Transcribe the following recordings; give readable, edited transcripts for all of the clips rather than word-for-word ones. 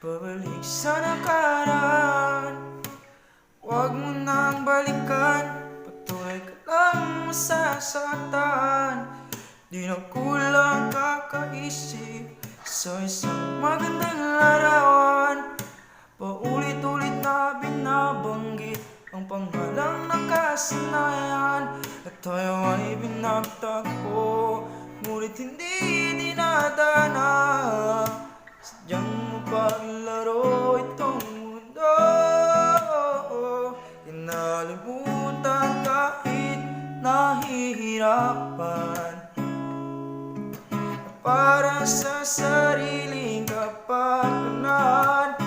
Pabalik sa nakaraan, huwag mo nang balikan. Patuloy ka lang masasaktan. Di na kulang kakaisip sa isang magandang larawan. Paulit-ulit na binabanggit ang pangalang nakasanayan. At tayo ay binagtagpo, ngunit hindi dinadana. Sadyang mapaglaro itong mundo, kinalimutan kahit nahihirapan. Para sa sariling kapakanan,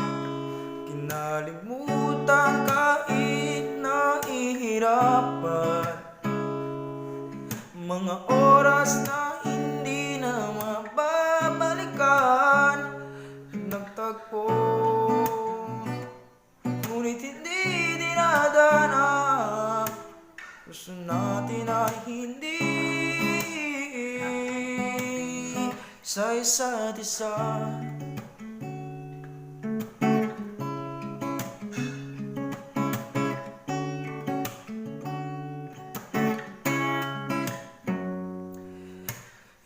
kinalimutan kahit nahihirapan. Mga oras na hindi na mababalikan, nagtagpo, ngunit hindi dinadana. Gusto natin ay hindi sa isa't isa.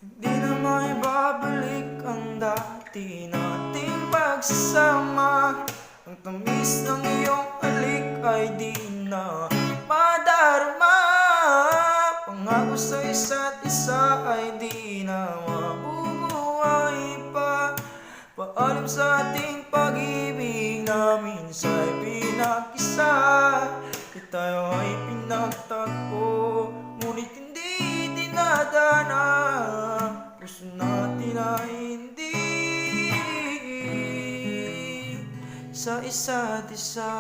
Hindi na maibabalik ang dati nating pagsasama. Ang tamis ng iyong halik ay di na madarama. Pangako sa isa't isa ay di na mabubuhay pa. Paalam sa ating pag-ibig na minsa'y pinag-isa. Di tayo ay pinagtagpo, ngunit hindi dinadana. Puso natin ay hindi sa isa't isa.